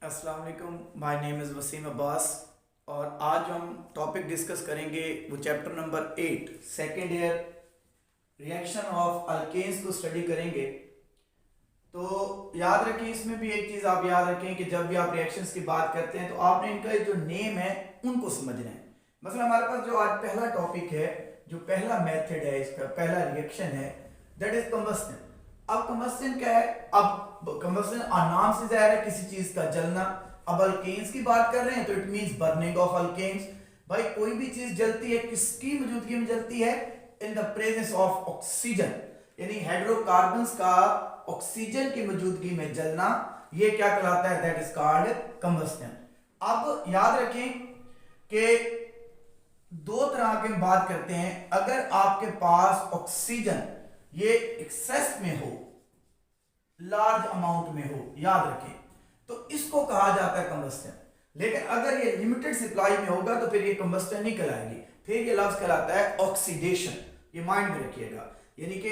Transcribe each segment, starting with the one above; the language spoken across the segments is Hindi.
अस्सलाम वालेकुम, my name is Waseem Abbas और आज हम टॉपिक डिस्कस करेंगे वो chapter number 8 second year reaction of alkanes को स्टडी करेंगे। तो याद रखें, इसमें भी एक चीज़ आप याद रखें कि जब भी आप रिएक्शंस की बात करते हैं तो आपने इनका जो नेम है उनको समझना है। मतलब हमारे पास जो आज पहला टॉपिक है, जो पहला मेथड है, इसका पहला रिएक्शन है, दैट इज कंबस्टन। अब कंबस्टन क्या है? अब कंबस्टन नाम से जाहिर है किसी चीज का जलना। अब अल्केन्स की बात कर रहे हैं तो it means burning of alkanes. भाई कोई भी चीज जलती है, किसकी मौजूदगी में जलती है? इन द प्रेजेंस ऑफ ऑक्सीजन, यानी हाइड्रोकार्बन्स का ऑक्सीजन की मौजूदगी में जलना, ये क्या कहलाता है? That is called combustion. अब याद रखें कि दो तरह की हम बात करते हैं। अगर आपके पास ऑक्सीजन ये एक्सेस में हो, लार्ज अमाउंट में हो, याद रखें, तो इसको कहा जाता है कंबस्टन। लेकिन अगर ये लिमिटेड सप्लाई में होगा तो फिर ये कंबस्टन नहीं कहलाएगी, फिर ये लफ्ज कहलाता है ऑक्सीडेशन। ये माइंड में रखिएगा। यानी कि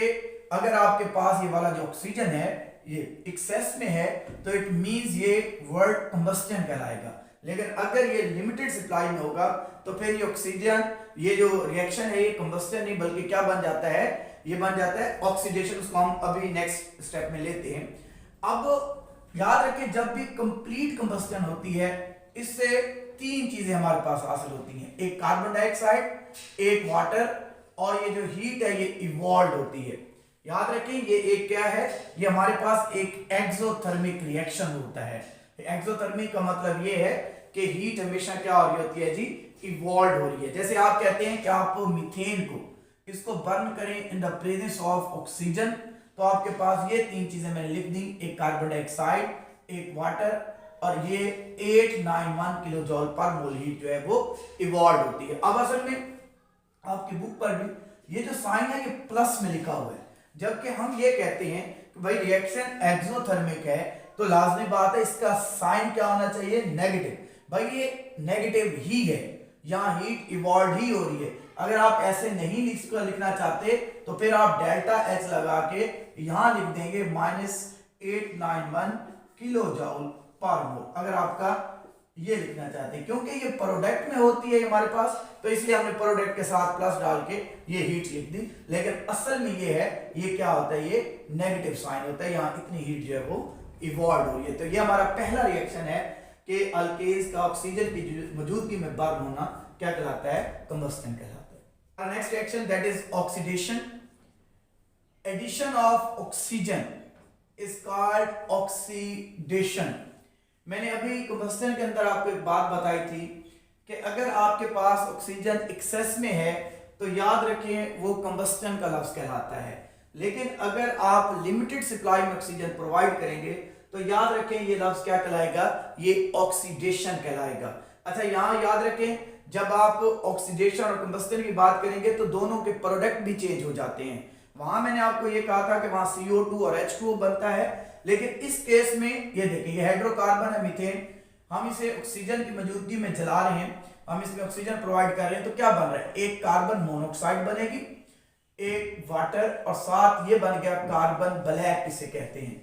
अगर आपके पास ये वाला जो ऑक्सीजन है ये एक्सेस में है तो इट मींस ये वर्ड कंबस्टन कहलाएगा। लेकिन अगर ये लिमिटेड सप्लाई में होगा तो फिर ये ऑक्सीजन, ये जो रिएक्शन है, ये कंबस्टन नहीं बल्कि क्या बन जाता है? ये बन जाता है ऑक्सीडेशन। उसको हम अभी नेक्स्ट स्टेप में लेते हैं। अब याद रखें, जब भी कंप्लीट कंबस्टन होती है इससे तीन चीजें हमारे पास हासिल होती हैं। एक कार्बन डाइऑक्साइड, एक वाटर, और ये जो हीट है ये इवॉल्व होती है। याद रखें, ये एक क्या है? ये हमारे पास एक एक्सोथर्मिक रिएक्शन होता है। एक्सोथर्मिक का मतलब ये है कि हीट हमेशा क्या हो रही होती है जी? इवॉल्व हो रही है। जैसे आप कहते हैं कि आप मीथेन को इसको बर्न करें इन द प्रेजेंस ऑफ ऑक्सीजन, तो आपके पास ये तीन चीजें मैंने लिख दी, एक कार्बन डाइऑक्साइड, एक वाटर, और ये 891 किलो जॉल पर मोल हीट जो है वो इवॉल्व होती है। अब असल में आपकी बुक पर भी ये जो साइन है ये प्लस में लिखा हुआ है, जबकि हम ये कहते हैं कि भाई रिएक्शन एक्सोथर्मिक है तो लाजमी बात है इसका साइन क्या होना चाहिए? नेगेटिव। भाई ये नेगेटिव ही है, यहाँ हीट इवॉल्व ही हो रही है। अगर आप ऐसे नहीं लिखना चाहते तो फिर आप डेल्टा एच लगा के यहां लिख देंगे -891 किलो जॉल पर मोल, अगर आपका ये लिखना चाहते हैं। क्योंकि ये प्रोडक्ट में होती है हमारे पास, तो इसलिए हमने प्रोडक्ट के साथ प्लस डाल के ये हीट लिख दी। लेकिन असल में ये है, ये क्या होता है? ये नेगेटिव साइन होता है। यहाँ इतनी हीट जो है वो इवॉल्व हो रही है। तो ये हमारा पहला रिएक्शन है कि अल्केन्स का ऑक्सीजन की मौजूदगी में बर्न होना क्या कहलाता है? कंबस्टन कहलाता है। Next reaction that is oxidation. Addition of oxygen is called oxidation. मैंने अभी कंबस्टन के अंदर आपको एक बात बताई थी कि अगर आपके पास ऑक्सीजन एक्सेस में है तो याद रखें वो कंबस्टन का लफ्ज कहलाता है। लेकिन अगर आप लिमिटेड सप्लाई में ऑक्सीजन प्रोवाइड करेंगे तो याद रखें ये लफ्ज क्या कहलाएगा? ये ऑक्सीडेशन कहलाएगा। अच्छा, यहां याद रखें, जब आप ऑक्सीडेशन और कंबस्टन की बात करेंगे तो दोनों के प्रोडक्ट भी चेंज हो जाते हैं। वहां मैंने आपको ये कहा था कि वहां CO2 और H2O बनता है, लेकिन इस केस में ये देखिए, ये हाइड्रोकार्बन है मीथेन, हम इसे ऑक्सीजन की मौजूदगी में जला रहे हैं, हम इसमें ऑक्सीजन प्रोवाइड कर रहे हैं, तो क्या बन रहा है? एक कार्बन मोनोऑक्साइड बनेगी, एक वाटर, और साथ ये बन गया कार्बन ब्लैक, इसे कहते हैं।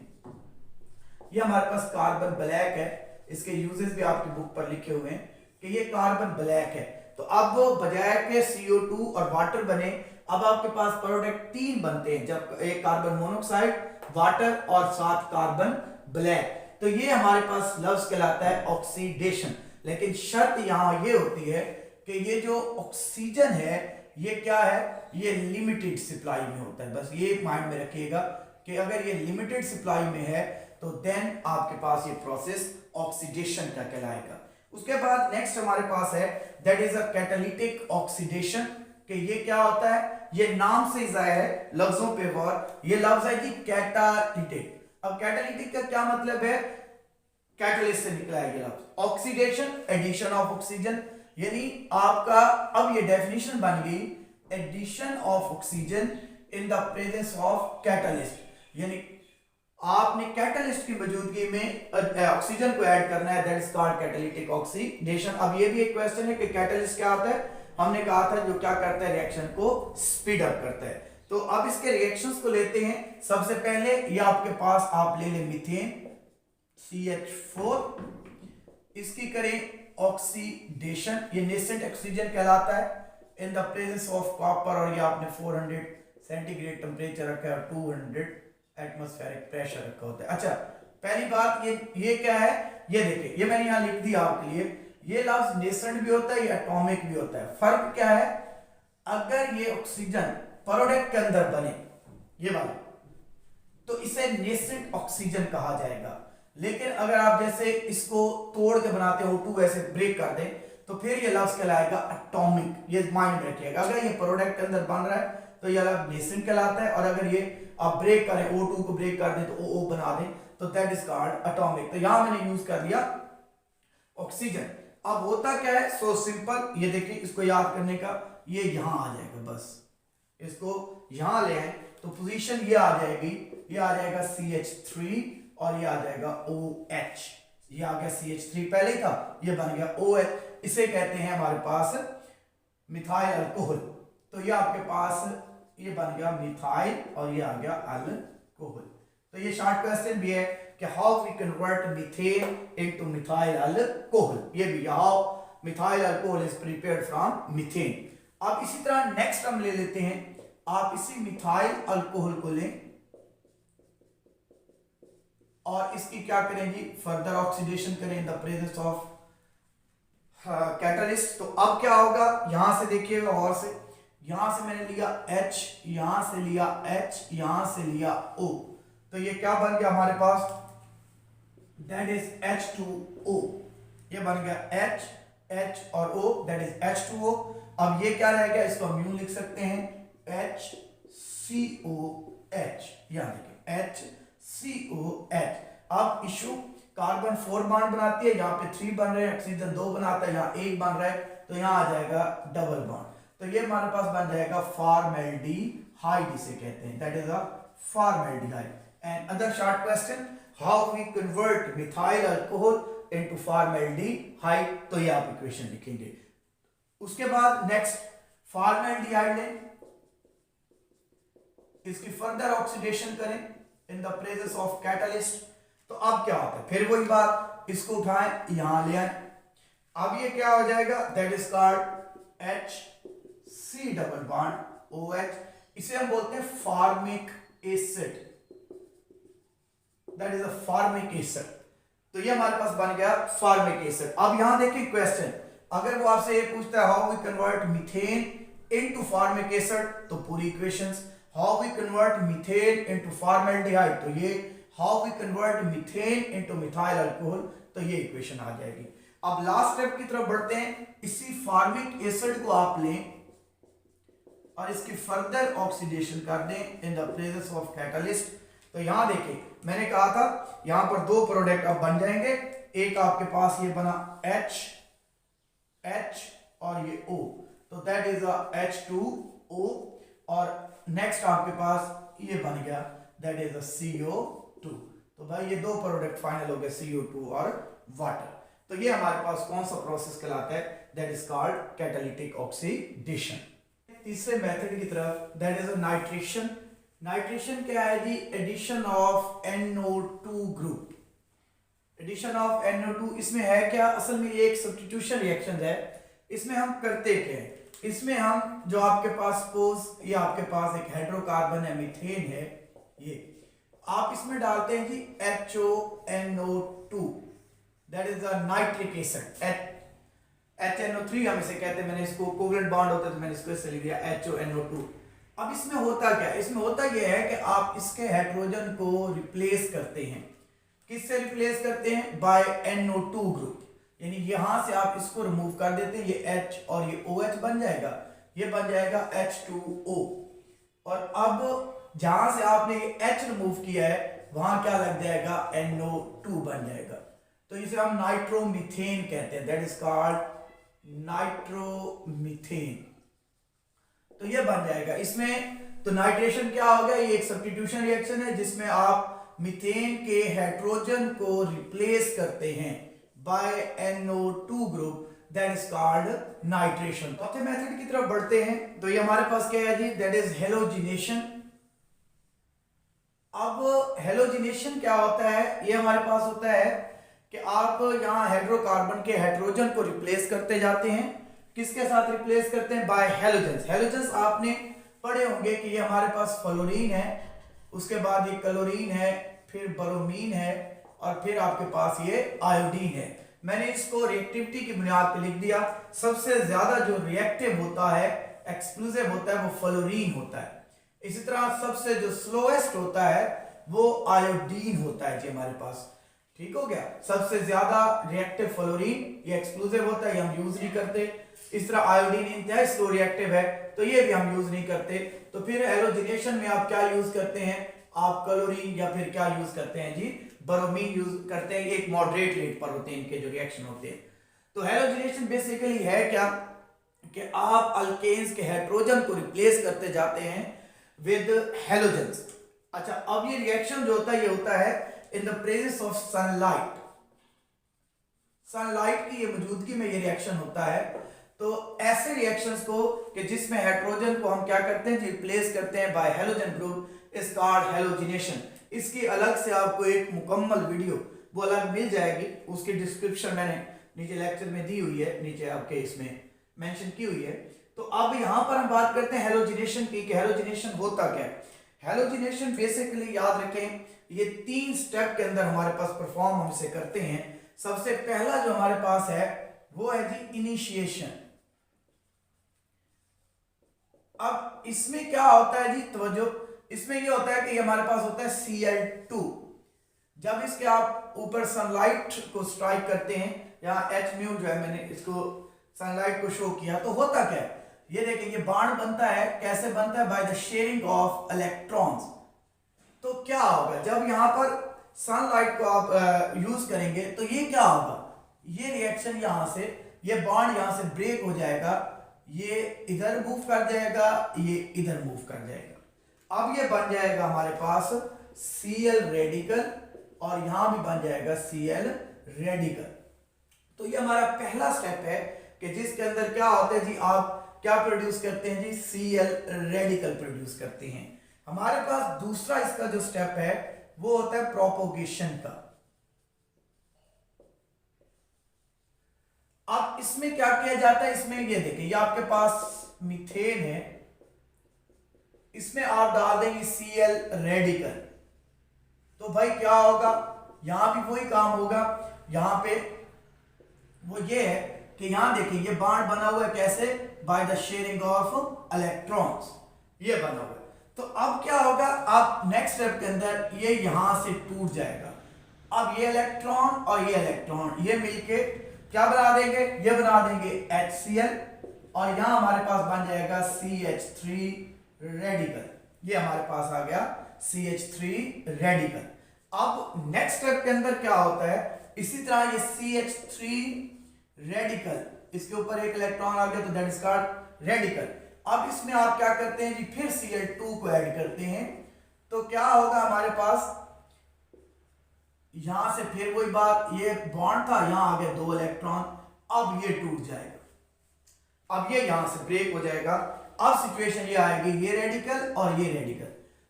ये हमारे पास कार्बन ब्लैक है, इसके यूजेस भी आपकी बुक पर लिखे हुए हैं कि ये कार्बन ब्लैक है। तो अब बजाय के CO2 और वाटर बने, अब आपके पास प्रोडक्ट तीन बनते हैं, जब एक कार्बन मोनोऑक्साइड, वाटर और साथ कार्बन ब्लैक। तो ये हमारे पास लफ्ज कहलाता है ऑक्सीडेशन। लेकिन शर्त यहां ये होती है कि ये जो ऑक्सीजन है ये क्या है? ये लिमिटेड सप्लाई में होता है। बस ये माइंड में रखिएगा कि अगर ये लिमिटेड सप्लाई में है तो देन आपके पास ये प्रोसेस ऑक्सीडेशन का कहलाएगा। उसके बाद नेक्स्ट हमारे पास है that is a catalytic oxidation. कि ये क्या होता है? ये नाम से जाहिर है, लफ्जों पे गौर। ये लफ्ज है जी कैटालिटिक। अब कैटालिटिक का क्या मतलब है? कैटलिस्ट से निकला है ये लफ्ज। ऑक्सीडेशन, एडिशन ऑफ ऑक्सीजन, यानी आपका अब ये डेफिनेशन बन गई, addition of oxygen in the presence of catalyst. यानी आपने कैटलिस्ट की मौजूदगी में ऑक्सीजन को ऐड करना है, that is called catalytic oxidation. अब ये भी एक क्वेश्चन है कि कैटलिस्ट क्या होता है? हमने कहा था जो क्या करता है? रिएक्शन को स्पीड अप करता है। तो अब इसके रिएक्शंस को लेते हैं। सबसे पहले ये आपके पास आप ले लें मीथेन, CH4, इसकी करें ऑक्सीडेशन, ये नेसेंट ऑक्सीजन कहलाता है इन द प्रेजेंस ऑफ कॉपर, और ये आपने 400 सेंटीग्रेड टेम्परेचर रखा है और 200 एटमॉस्फेरिक प्रेशर रखा होता है। अच्छा, पहली बात ये क्या है, ये देखिए, ये मैंने यहां लिख दिया आपके लिए, ये लफ्ज नेसेंट भी होता है, ये एटॉमिक भी होता है। फर्क क्या है, अगर ये ऑक्सीजन प्रोडक्ट के अंदर बने, ये वाला, तो इसे नेसेंट ऑक्सीजन कहा जाएगा। लेकिन अगर आप जैसे इसको तोड़ के बनाते हो, O2 ऐसे ब्रेक कर दें, तो फिर ये लफ्ज कहलाएगा एटॉमिक। ये माइंड में रखिएगा, अगर ये प्रोडक्ट के अंदर बन रहा है तो ये लफ्ज नेसेंट कहलाता है, और अगर ये आप ब्रेक करें, O2 को ब्रेक कर दें तो O बना दें, तो दैट इज कॉल्ड एटॉमिक। तो यहां मैंने यूज कर दिया ऑक्सीजन। अब होता क्या है, सो सिंपल, ये देखिए, इसको याद करने का, ये यहां आ जाएगा, बस इसको यहां ले आए तो पोजीशन ये आ जाएगी, ये आ जाएगा CH3 और ये आ जाएगा OH। ये आ गया CH3 पहले था, ये बन गया OH। इसे कहते हैं हमारे पास मिथाइल अल्कोहल। तो ये आपके पास ये बन गया मिथाइल और ये आ गया अल्कोहल। तो ये शॉर्ट क्वेश्चन भी है कि how we convert methane into methyl alcohol, ये भी how methyl alcohol is prepared from methane. अब इसी तरह नेक्स्ट हम ले लेते हैं, आप इसी मिथाइल अल्कोहल को लें और इसकी क्या करें जी, फर्दर ऑक्सीडेशन करें इन द प्रेजेंस ऑफ कैटलिस्ट। तो अब क्या होगा, यहां से देखिएगा, और से यहां से मैंने लिया H, यहां से लिया H, यहां से लिया O, तो ये क्या बन गया हमारे पास, दैट इज H2O। ये बन गया H और O, दैट इज H2O। अब ये क्या रहेगा, इसको हम यूं लिख सकते हैं HCOH, यहां देखिए HCOH। अब इशू, कार्बन 4 बॉन्ड बनाती है, यहाँ पे 3 बन रहे हैं, ऑक्सीजन 2 बनाता है, यहाँ 1 बन रहा है, तो यहाँ आ जाएगा डबल बॉन्ड। तो ये हमारे पास बन जाएगा फॉर्मेल्डिहाइड, इसे कहते हैं, that is a formaldehyde. And other short question, how we convert methyl alcohol into formaldehyde, तो ये आप इक्वेशन लिखेंगे। उसके बाद नेक्स्ट फॉर्मेल्डिहाइड लें, इसकी फर्दर ऑक्सीडेशन करें इन द प्रेजेंस ऑफ कैटलिस्ट। तो अब क्या होता है, फिर वही बात, इसको उठाएं, यहां ले आए, अब ये क्या हो जाएगा, that is called HC double bond OH। इसे हम बोलते हैं formic acid, that is a formic acid. तो ये हमारे पास बन गया फॉर्मिक एसिड। अब यहां देखिए क्वेश्चन, अगर वो आपसे ये पूछता है how we convert methane into formic acid, तो पूरी equations, how we convert methane into formaldehyde, तो ये how we convert methane into methyl alcohol, तो ये इक्वेशन आ जाएगी। अब लास्ट स्टेप की तरफ बढ़ते हैं, इसी फॉर्मिक एसिड को आप लें और इसकी फर्दर ऑक्सीडेशन कर दें इन द प्रेजेंस ऑफ कैटलिस्ट। तो यहां देखिए, मैंने कहा था यहां पर 2 प्रोडक्ट अब बन जाएंगे, एक आपके पास ये बना H और ये O, तो दैट इज अ H2O, और नेक्स्ट आपके पास ये बन गया, दैट इज अ CO2। तो भाई ये 2 प्रोडक्ट फाइनल हो गए, CO2 और वाटर। तो ये हमारे पास कौन सा प्रोसेस कहलाता है, that is called catalytic oxidation. तीसरे मेथड की तरफ, that is a nitration. Nitration क्या है जी, addition of NO2 group, addition of NO2। इसमें है क्या, असल में ये एक सब्स्टिट्यूशन रिएक्शन है। इसमें हम करते क्या है, इसमें हम जो आपके पास सपोज ये आपके पास एक हाइड्रोकार्बन है, मीथेन है, ये आप इसमें डालते हैं जी HONO2, that is a nitric acid, HNO3 हम इसे कहते हैं, मैंने इसको कोवलेंट बॉन्ड होता है तो मैंने इसको ऐसे लिख दिया HONO2। अब इसमें होता क्या है, इसमें होता यह है कि आप इसके हाइड्रोजन को रिप्लेस करते हैं, किससे रिप्लेस करते हैं, बाय NO2 ग्रुप, यानी यहां से आप इसको रिमूव कर देते हैं, ये H और ये OH बन जाएगा, ये बन जाएगा H2O। और अब जहां से आपने ये H रिमूव किया है वहां क्या लग जाएगा, NO2 बन जाएगा। तो इसे हम नाइट्रोमीथेन कहते हैं, दैट इज कॉल्ड नाइट्रोमीथेन। तो ये बन जाएगा इसमें। तो नाइट्रेशन क्या हो गया, ये एक सब्स्टिट्यूशन रिएक्शन है जिसमें आप मीथेन के हाइड्रोजन को रिप्लेस करते हैं by NO2 group, that is called nitration. चौथे मेथड की तरफ बढ़ते हैं, तो ये हमारे पास क्या है जी, दैट इज हेलोजिनेशन। अब हेलोजिनेशन क्या होता है, ये हमारे पास होता है कि आप यहाँ हाइड्रोकार्बन के हाइड्रोजन को रिप्लेस करते जाते हैं, किसके साथ रिप्लेस करते हैं? Bye halogens. हैलोजेंस आपने पढ़े होंगे कि ये हमारे पास फ्लोरीन है, उसके बाद ये क्लोरीन है, फिर ब्रोमीन है, और फिर आपके पास ये आयोडीन है। मैंने इसको रिएक्टिविटी की बुनियाद पे लिख दिया। सबसे ज्यादा जो रिएक्टिव होता है, एक्सक्लूसिव होता है, वो फ्लोरीन होता है। इसी तरह सबसे जो स्लोएस्ट होता है वो आयोडीन होता है जी हमारे पास। ठीक हो गया, सबसे ज्यादा रिएक्टिव फ्लोरीन, ये एक्सक्लूसिव होता है, ये हम यूज नहीं करते। इस तरह आयोडीन इंतहाई स्लो रिएक्टिव है, तो ये भी हम यूज नहीं करते। तो फिर हैलोजिनेशन में आप क्या यूज करते हैं? आप क्लोरीन या फिर क्या यूज करते हैं जी? ब्रोमीन यूज करते हैं। एक मॉडरेट रेट पर होते हैं इनके जो रिएक्शन होते हैं। तो हैलोजिनेशन बेसिकली है क्या कि आप अल्केन्स के हाइड्रोजन को रिप्लेस करते जाते हैं विद हैलोजेंस। अच्छा, अब ये रिएक्शन जो होता है ये होता है इन the presence of sunlight. Sunlight की ये मौजूदगी में ये रिएक्शन होता है। तो ऐसे रिएक्शंस को कि जिसमें हाइड्रोजन को हम क्या करते हैं? रिप्लेस करते हैं bye halogen group, is called halogenation. इसकी अलग से आपको एक मुकम्मल वीडियो वो अलग मिल जाएगी, उसकी डिस्क्रिप्शन मैंने नीचे लेक्चर में दी हुई है, नीचे आपके इसमें मेंशन की हुई है। तो अब यहां पर हम बात करते हैं हैलोजिनेशन की, कि हैलोजिनेशन होता क्या है। हैलोजिनेशन बेसिकली याद रखें, ये 3 स्टेप के अंदर हमारे पास परफॉर्म हम इसे करते हैं। सबसे पहला जो हमारे पास है वो है जी इनिशिएशन। अब इसमें क्या होता है जी, तवज्जो, इसमें ये होता है कि हमारे पास होता है Cl2। जब इसके आप ऊपर सनलाइट को स्ट्राइक करते हैं, यहाँ H म्यू जो है, मैंने इसको सनलाइट को शो किया, तो होता क्या है? ये देखिए, ये बॉन्ड बनता है। कैसे बनता है? By the sharing of electrons. तो क्या होगा जब यहां पर सनलाइट को आप यूज करेंगे, तो ये क्या होगा? ये रिएक्शन यहां से, ये बॉन्ड यहां से ब्रेक हो जाएगा, ये इधर मूव कर जाएगा, ये इधर मूव कर जाएगा। अब ये बन जाएगा हमारे पास Cl रेडिकल, और यहां भी बन जाएगा Cl रेडिकल। तो ये हमारा पहला स्टेप है कि जिसके अंदर क्या होता है जी, आप क्या प्रोड्यूस करते हैं जी? Cl रेडिकल प्रोड्यूस करते हैं। हमारे पास दूसरा इसका जो स्टेप है वो होता है प्रोपोगेशन का। अब इसमें क्या किया जाता है? इसमें ये देखिए, ये आपके पास मीथेन है, इसमें आप डाल देंगे Cl रेडिकल। तो भाई क्या होगा? यहां भी वही काम होगा। यहां पे वो ये है कि यहां देखिए, ये बॉन्ड बना हुआ है कैसे? By the sharing of electrons, ये बना हुआ है। तो अब क्या होगा? आप नेक्स्ट स्टेप के अंदर ये यहां से टूट जाएगा। अब ये इलेक्ट्रॉन और ये इलेक्ट्रॉन ये मिलके क्या बना देंगे? ये बना देंगे HCl, और यहां हमारे पास बन जाएगा CH3 रेडिकल। ये हमारे पास आ गया CH3 रेडिकल। अब नेक्स्ट स्टेप के अंदर क्या होता है? इसी तरह ये CH3 रेडिकल, इसके ऊपर एक इलेक्ट्रॉन आ गया, तो दैट इज कॉल्ड रेडिकल। अब इसमें आप क्या करते हैं जी? फिर Cl2 को ऐड करते हैं। तो क्या होगा हमारे पास? यहां से फिर वही बात, ये बॉन्ड था, यहां आ गए 2 इलेक्ट्रॉन, अब ये टूट जाएगा, अब ये यहां से ब्रेक हो जाएगा। अब सिचुएशन ये आएगी, ये रेडिकल और ये रेडिकल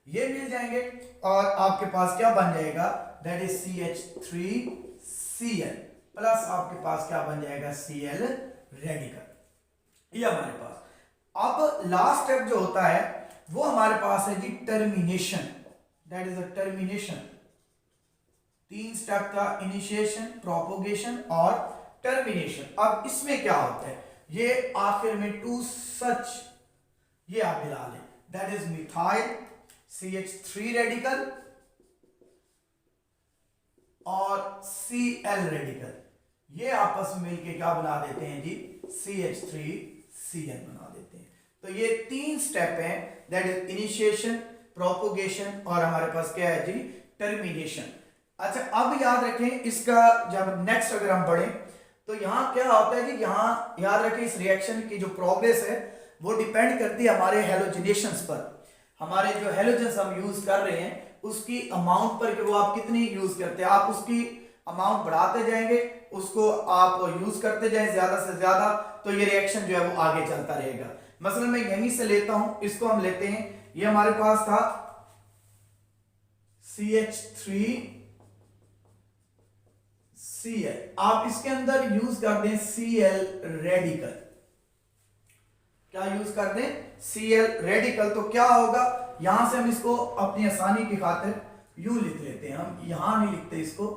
ये मिल जाएंगे, और आपके पास क्या बन जाएगा? दैट इज CH3Cl प्लस आपके पास क्या बन जाएगा? Cl radical. ये हमारे पास। अब लास्ट स्टेप जो होता है वो हमारे पास है जी termination. That is a termination. 3 step का, इनिशिएशन, प्रोपोगेशन और टर्मिनेशन। अब इसमें क्या होता है? ये आखिर में टू सच, ये आप मिला लें, that is methyl CH3 radical और Cl रेडिकल, ये आपस में मिलके क्या बना देते हैं जी? CH3Cl बना देते हैं। तो ये 3 स्टेप हैं, दैट इज इनिशिएशन, प्रोपोगेशन और हमारे पास क्या है जी? टर्मिनेशन। अच्छा, अब याद रखें इसका, जब नेक्स्ट अगर हम बढ़े तो यहां क्या होता है जी? यहां याद रखें, इस रिएक्शन की जो प्रोग्रेस है वो डिपेंड करती है हमारे हैलोजिनेशंस पर। हमारे जो हैलोजेंस हम यूज कर रहे हैं उसकी अमाउंट पर, कि वो आप कितनी यूज करते हैं। आप उसकी अमाउंट बढ़ाते जाएंगे, उसको आप यूज करते जाएं ज्यादा से ज्यादा, तो ये रिएक्शन जो है वो आगे चलता रहेगा। मसलन मैं यहीं से लेता हूं, इसको हम लेते हैं, ये हमारे पास था CH3 Cl, आप इसके अंदर यूज कर दें Cl रेडिकल। क्या यूज कर दें? Cl radical. तो क्या होगा, यहां से हम इसको अपनी आसानी की खातिर यूं लिख लेते हैं, हम यहां नहीं लिखते इसको,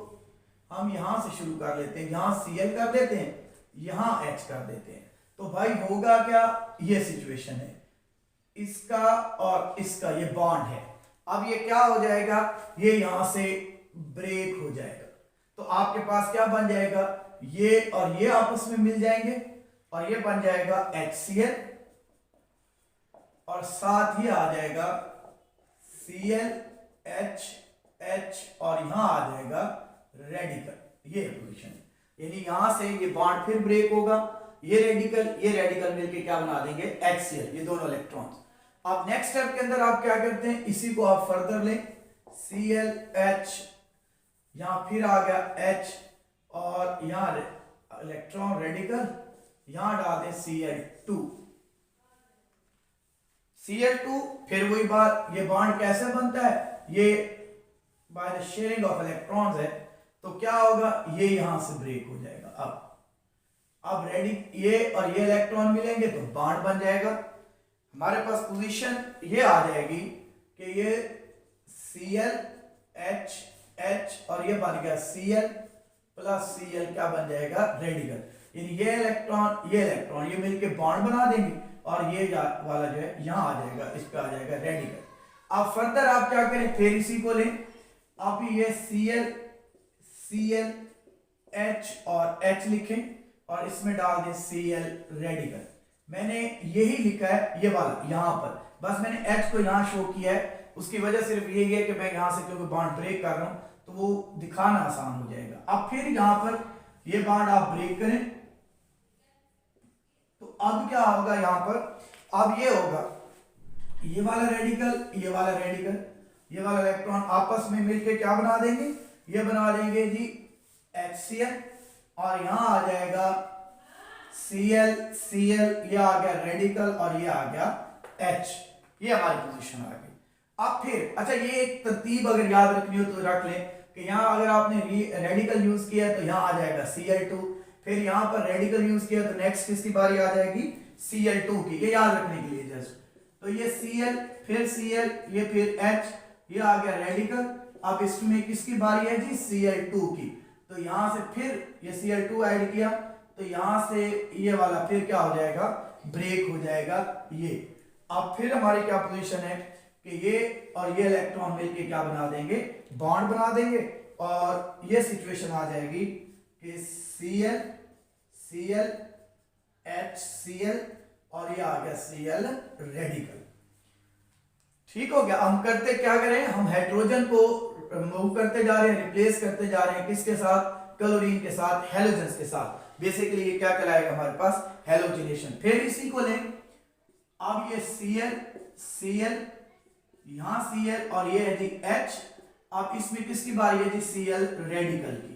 हम यहां से शुरू कर लेते हैं, यहां Cl कर देते हैं, यहां H कर देते हैं। तो भाई होगा क्या, ये सिचुएशन है, इसका और इसका ये बॉन्ड है। अब ये क्या हो जाएगा, ये यहां से ब्रेक हो जाएगा। तो आपके पास क्या बन जाएगा, ये और ये आपस में मिल जाएंगे और ये बन जाएगा HCl और साथ ही आ जाएगा Cl H H और यहां आ जाएगा रेडिकल। ये पोजीशन है, यानी यहां से ये बॉन्ड फिर ब्रेक होगा, ये रेडिकल मिलके क्या बना देंगे HCl, ये दोनों इलेक्ट्रॉन्स। अब नेक्स्ट स्टेप के अंदर आप क्या करते हैं, इसी को आप फर्दर लें, Cl H, यहां फिर आ गया H और यहां इलेक्ट्रॉन रेडिकल, यहां डाल दें Cl2, फिर वही बात, ये बॉन्ड कैसे बनता है, ये by the sharing of electrons है। तो क्या होगा, ये यहां से ब्रेक हो जाएगा। अब रेडी, ये और ये इलेक्ट्रॉन मिलेंगे तो बॉन्ड बन जाएगा। हमारे पास पोजीशन ये आ जाएगी कि ये Cl H H और ये बन गया Cl प्लस Cl, क्या बन जाएगा रेडिकल, यानी ये इलेक्ट्रॉन ये मिलके बॉन्ड बना देंगे और ये वाला जो है यहां आ जाएगा, इस पे आ जाएगा रेडिकल। अब फर्दर आप क्या करें, फिर इसी को लें, आप ये Cl H और H लिखें और इसमें डाल दें Cl रेडिकल। मैंने यही लिखा है ये वाला यहां पर, बस मैंने H को यहां शो किया है, उसकी वजह सिर्फ यही है कि मैं यहां से क्योंकि बॉन्ड ब्रेक कर रहा हूं तो वो दिखाना आसान हो जाएगा। अब फिर यहां पर ये बॉन्ड आप ब्रेक करें तो अब क्या होगा, यहां पर अब ये होगा, ये वाला रेडिकल ये वाला इलेक्ट्रॉन आपस में मिलकर क्या बना देंगे, ये बना देंगे जी HCl और यहां आ जाएगा Cl, ये आ गया रेडिकल और ये आ गया H, ये हमारी पोजीशन आ गई। अब फिर अच्छा, ये एक तरतीब अगर याद रखनी हो तो रख लें कि यहां अगर आपने रेडिकल यूज किया है तो यहां आ जाएगा Cl2, फिर यहां पर रेडिकल यूज किया तो नेक्स्ट किसकी बारी आ जाएगी, Cl2 की, ये याद रखने के लिए जस्ट। तो ये Cl फिर Cl ये फिर H, ये आ गया रेडिकल। अब इसमें किसकी बारी है जी, Cl2 की। तो यहां से फिर ये Cl2 ऐड किया तो यहां से ये वाला फिर क्या हो जाएगा, ब्रेक हो जाएगा ये। अब फिर हमारी क्या पोजीशन है कि ये और ये इलेक्ट्रॉन मिलके क्या बना देंगे, बॉन्ड बना देंगे और ये सिचुएशन आ जाएगी कि Cl HCl और ये आ गया Cl रेडिकल। ठीक हो गया। हम करते क्या करें, हम हाइड्रोजन को मूव करते जा रहे हैं, रिप्लेस करते जा रहे हैं किसके साथ, क्लोरीन के साथ, हैलोजेंस के साथ। बेसिकली ये क्या कहलाएगा हमारे पास, हैलोजिनेशन। फिर इसी को लें, अब ये Cl यहां Cl और ये है जी H। अब इसमें किसकी बारी है जी, Cl रेडिकल की।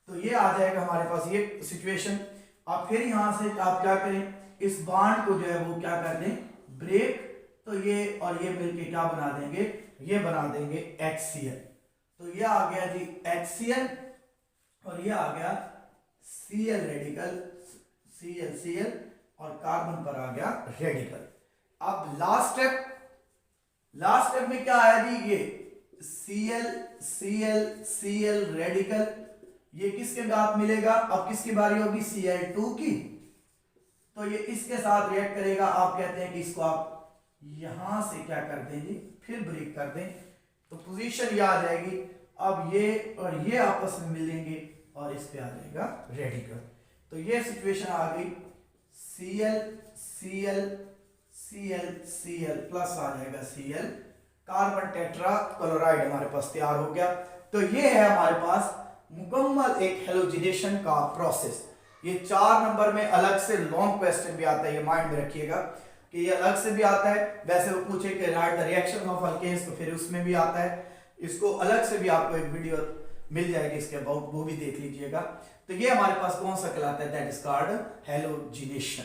तो ये आ जाएगा हमारे पास ये सिचुएशन। अब फिर यहां से आप क्या करें, इस बॉन्ड को जो है वो क्या कर दें, ब्रेक। तो ये और ये मिलके क्या बना देंगे, ये बना देंगे HCl। तो ये आ गया जी HCl और ये आ गया Cl रेडिकल, Cl और कार्बन पर आ गया रेडिकल। अब लास्ट स्टेप में क्या आया जी, ये Cl रेडिकल, ये किसके साथ मिलेगा, अब किसकी बारी होगी, Cl2 की। तो ये इसके साथ रिएक्ट करेगा। आप कहते हैं कि इसको आप यहां से क्या कर दें जी, फिर ब्रेक कर दें तो पोजीशन ये आ जाएगी। अब ये और ये आपस में मिलेंगे और इस पे आ जाएगा रेडिकल। तो ये सिचुएशन आ गई, Cl प्लस आ जाएगा Cl, कार्बन टेट्रा क्लोराइड हमारे पास तैयार हो गया। तो ये है हमारे पास मुकम्मल एक हेलोजिनेशन का प्रोसेस। ये 4 नंबर में अलग से लॉन्ग क्वेश्चन भी आता है, ये माइंड में रखिएगा कि ये अलग से भी आता है। वैसे वो पूछे कि write the reaction of alkanes, तो फिर उसमें भी आता है। इसको अलग से भी आपको एक वीडियो मिल जाएगी इसके अबाउट, वो भी देख लीजिएगा। तो ये हमारे पास कौन सा कहलाता है, दैट इज कॉल्ड हेलोजिनेशन।